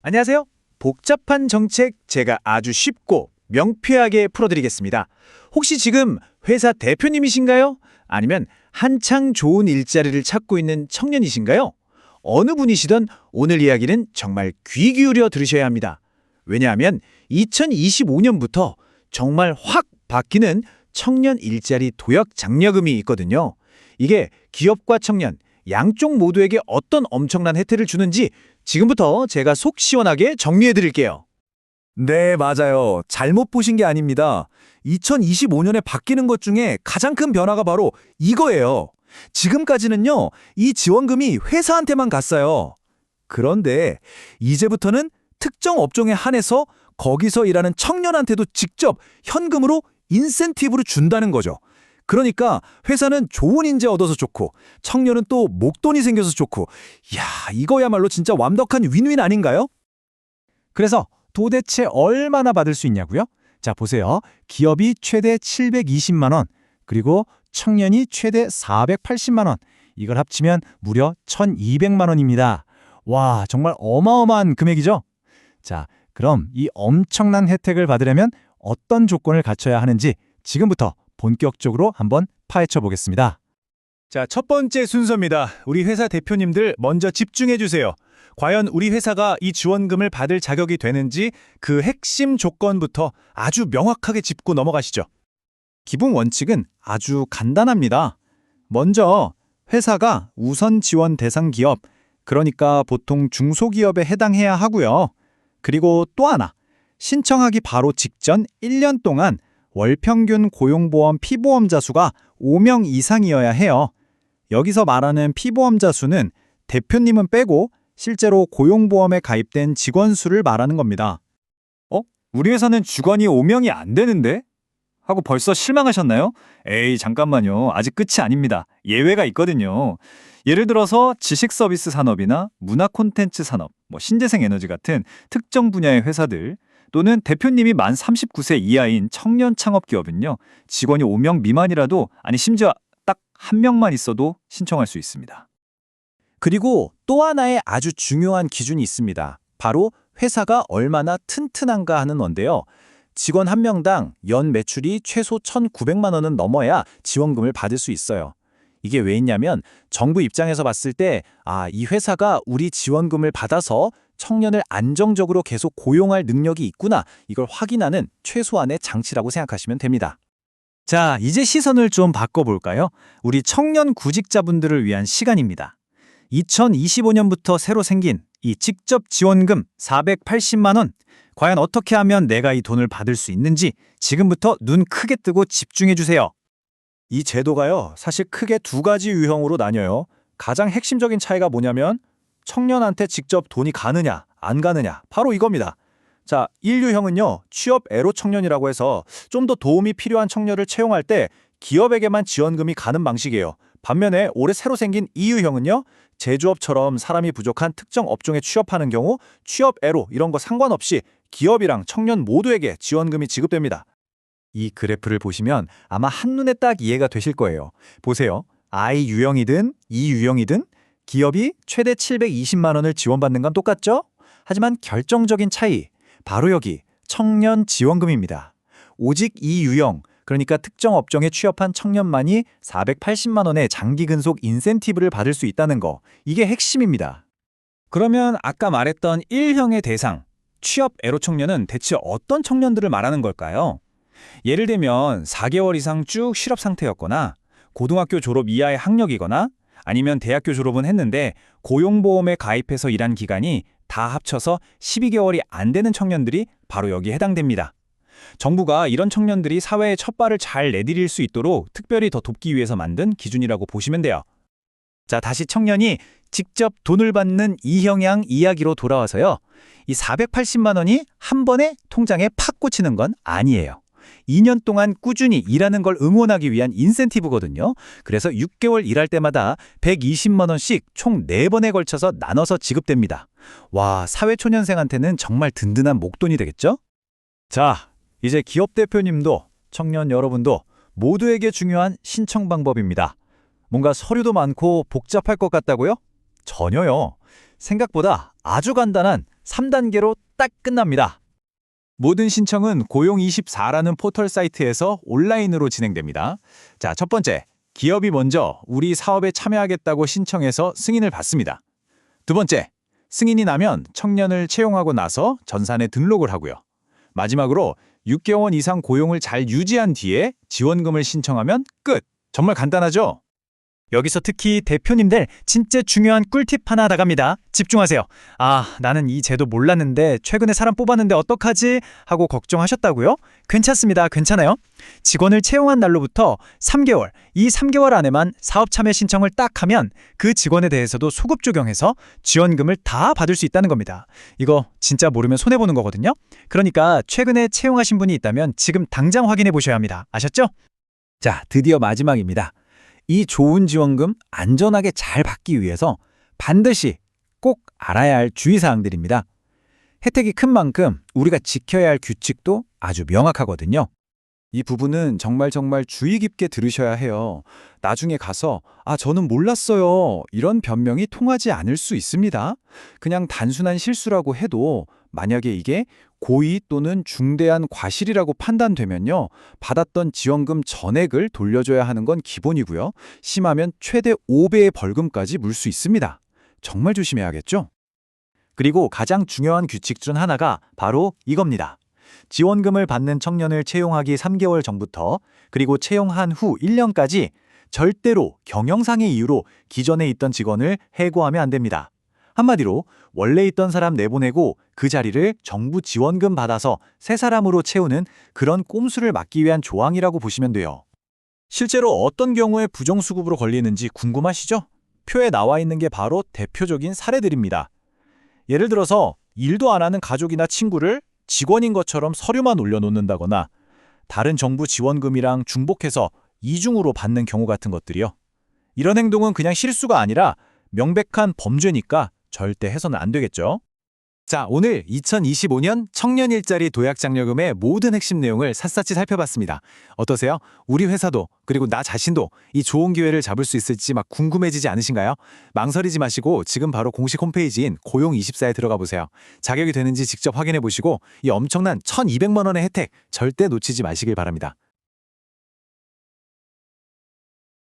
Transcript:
안녕하세요. 복잡한 정책 제가 아주 쉽고 명쾌하게 풀어드리겠습니다. 혹시 지금 회사 대표님이신가요? 아니면 한창 좋은 일자리를 찾고 있는 청년이신가요? 어느 분이시든 오늘 이야기는 정말 귀 기울여 들으셔야 합니다. 왜냐하면 2025년부터 정말 확 바뀌는 청년 일자리 도약 장려금이 있거든요. 이게 기업과 청년, 양쪽 모두에게 어떤 엄청난 혜택을 주는지 지금부터 제가 속 시원하게 정리해 드릴게요. 네, 맞아요. 잘못 보신 게 아닙니다. 2025년에 바뀌는 것 중에 가장 큰 변화가 바로 이거예요. 지금까지는요, 이 지원금이 회사한테만 갔어요. 그런데 이제부터는 특정 업종에 한해서 거기서 일하는 청년한테도 직접 현금으로 인센티브를 준다는 거죠. 그러니까 회사는 좋은 인재 얻어서 좋고 청년은 또 목돈이 생겨서 좋고, 이야, 이거야말로 진짜 완벽한 윈윈 아닌가요? 그래서 도대체 얼마나 받을 수 있냐고요? 자, 보세요. 기업이 최대 720만 원, 그리고 청년이 최대 480만 원. 이걸 합치면 무려 1,200만 원입니다. 와, 정말 어마어마한 금액이죠? 자, 그럼 이 엄청난 혜택을 받으려면 어떤 조건을 갖춰야 하는지 지금부터 본격적으로 한번 파헤쳐 보겠습니다. 자, 첫 번째 순서입니다. 우리 회사 대표님들 먼저 집중해 주세요. 과연 우리 회사가 이 지원금을 받을 자격이 되는지 그 핵심 조건부터 아주 명확하게 짚고 넘어가시죠. 기본 원칙은 아주 간단합니다. 먼저 회사가 우선 지원 대상 기업, 그러니까 보통 중소기업에 해당해야 하고요. 그리고 또 하나, 신청하기 바로 직전 1년 동안 월평균 고용보험 피보험자 수가 5명 이상이어야 해요. 여기서 말하는 피보험자 수는 대표님은 빼고 실제로 고용보험에 가입된 직원 수를 말하는 겁니다. 우리 회사는 직원이 5명이 안 되는데? 하고 벌써 실망하셨나요? 에이, 잠깐만요. 아직 끝이 아닙니다. 예외가 있거든요. 예를 들어서 지식서비스 산업이나 문화 콘텐츠 산업, 신재생 에너지 같은 특정 분야의 회사들, 또는 대표님이 만 39세 이하인 청년 창업 기업은요, 직원이 5명 미만이라도, 아니 심지어 딱 1명만 있어도 신청할 수 있습니다. 그리고 또 하나의 아주 중요한 기준이 있습니다. 바로 회사가 얼마나 튼튼한가 하는 건데요. 직원 1명당 연 매출이 최소 1,900만 원은 넘어야 지원금을 받을 수 있어요. 이게 왜 있냐면 정부 입장에서 봤을 때 이 회사가 우리 지원금을 받아서 청년을 안정적으로 계속 고용할 능력이 있구나, 이걸 확인하는 최소한의 장치라고 생각하시면 됩니다. 자, 이제 시선을 좀 바꿔볼까요? 우리 청년 구직자분들을 위한 시간입니다. 2025년부터 새로 생긴 이 직접 지원금 480만 원, 과연 어떻게 하면 내가 이 돈을 받을 수 있는지 지금부터 눈 크게 뜨고 집중해 주세요. 이 제도가요, 사실 크게 두 가지 유형으로 나뉘어요. 가장 핵심적인 차이가 뭐냐면 청년한테 직접 돈이 가느냐, 안 가느냐, 바로 이겁니다. 자, 1유형은요, 취업 애로 청년이라고 해서 좀 더 도움이 필요한 청년을 채용할 때 기업에게만 지원금이 가는 방식이에요. 반면에 올해 새로 생긴 2유형은요, 제조업처럼 사람이 부족한 특정 업종에 취업하는 경우 취업 애로 이런 거 상관없이 기업이랑 청년 모두에게 지원금이 지급됩니다. 이 그래프를 보시면 아마 한눈에 딱 이해가 되실 거예요. 보세요. I 유형이든 E 유형이든 기업이 최대 720만 원을 지원받는 건 똑같죠? 하지만 결정적인 차이, 바로 여기 청년 지원금입니다. 오직 이 유형, 그러니까 특정 업종에 취업한 청년만이 480만 원의 장기 근속 인센티브를 받을 수 있다는 거, 이게 핵심입니다. 그러면 아까 말했던 1형의 대상, 취업 애로 청년은 대체 어떤 청년들을 말하는 걸까요? 예를 들면 4개월 이상 쭉 실업 상태였거나 고등학교 졸업 이하의 학력이거나 아니면 대학교 졸업은 했는데 고용보험에 가입해서 일한 기간이 다 합쳐서 12개월이 안 되는 청년들이 바로 여기에 해당됩니다. 정부가 이런 청년들이 사회에 첫 발을 잘 내디딜 수 있도록 특별히 더 돕기 위해서 만든 기준이라고 보시면 돼요. 자, 다시 청년이 직접 돈을 받는 이형양 이야기로 돌아와서요. 이 480만 원이 한 번에 통장에 팍 꽂히는 건 아니에요. 2년 동안 꾸준히 일하는 걸 응원하기 위한 인센티브거든요. 그래서 6개월 일할 때마다 120만 원씩 총 4번에 걸쳐서 나눠서 지급됩니다. 와, 사회초년생한테는 정말 든든한 목돈이 되겠죠? 자, 이제 기업 대표님도 청년 여러분도 모두에게 중요한 신청 방법입니다. 뭔가 서류도 많고 복잡할 것 같다고요? 전혀요. 생각보다 아주 간단한 3단계로 딱 끝납니다. 모든 신청은 고용24라는 포털 사이트에서 온라인으로 진행됩니다. 자, 첫 번째, 기업이 먼저 우리 사업에 참여하겠다고 신청해서 승인을 받습니다. 두 번째, 승인이 나면 청년을 채용하고 나서 전산에 등록을 하고요. 마지막으로 6개월 이상 고용을 잘 유지한 뒤에 지원금을 신청하면 끝! 정말 간단하죠? 여기서 특히 대표님들 진짜 중요한 꿀팁 하나 나갑니다. 집중하세요. 아, 나는 이 제도 몰랐는데 최근에 사람 뽑았는데 어떡하지? 하고 걱정하셨다고요? 괜찮습니다. 괜찮아요. 직원을 채용한 날로부터 3개월, 이 3개월 안에만 사업 참여 신청을 딱 하면 그 직원에 대해서도 소급 적용해서 지원금을 다 받을 수 있다는 겁니다. 이거 진짜 모르면 손해보는 거거든요. 그러니까 최근에 채용하신 분이 있다면 지금 당장 확인해 보셔야 합니다. 아셨죠? 자, 드디어 마지막입니다. 이 좋은 지원금 안전하게 잘 받기 위해서 반드시 꼭 알아야 할 주의사항들입니다. 혜택이 큰 만큼 우리가 지켜야 할 규칙도 아주 명확하거든요. 이 부분은 정말 주의 깊게 들으셔야 해요. 나중에 가서 저는 몰랐어요. 이런 변명이 통하지 않을 수 있습니다. 그냥 단순한 실수라고 해도 만약에 이게 고의 또는 중대한 과실이라고 판단되면요. 받았던 지원금 전액을 돌려줘야 하는 건 기본이고요. 심하면 최대 5배의 벌금까지 물 수 있습니다. 정말 조심해야겠죠? 그리고 가장 중요한 규칙 중 하나가 바로 이겁니다. 지원금을 받는 청년을 채용하기 3개월 전부터 그리고 채용한 후 1년까지 절대로 경영상의 이유로 기존에 있던 직원을 해고하면 안 됩니다. 한마디로 원래 있던 사람 내보내고 그 자리를 정부 지원금 받아서 새 사람으로 채우는 그런 꼼수를 막기 위한 조항이라고 보시면 돼요. 실제로 어떤 경우에 부정수급으로 걸리는지 궁금하시죠? 표에 나와 있는 게 바로 대표적인 사례들입니다. 예를 들어서 일도 안 하는 가족이나 친구를 직원인 것처럼 서류만 올려놓는다거나 다른 정부 지원금이랑 중복해서 이중으로 받는 경우 같은 것들이요. 이런 행동은 그냥 실수가 아니라 명백한 범죄니까 절대 해서는 안 되겠죠. 자, 오늘 2025년 청년 일자리 도약장려금의 모든 핵심 내용을 샅샅이 살펴봤습니다. 어떠세요? 우리 회사도 그리고 나 자신도 이 좋은 기회를 잡을 수 있을지 막 궁금해지지 않으신가요? 망설이지 마시고 지금 바로 공식 홈페이지인 고용24에 들어가 보세요. 자격이 되는지 직접 확인해 보시고 이 엄청난 1,200만 원의 혜택 절대 놓치지 마시길 바랍니다.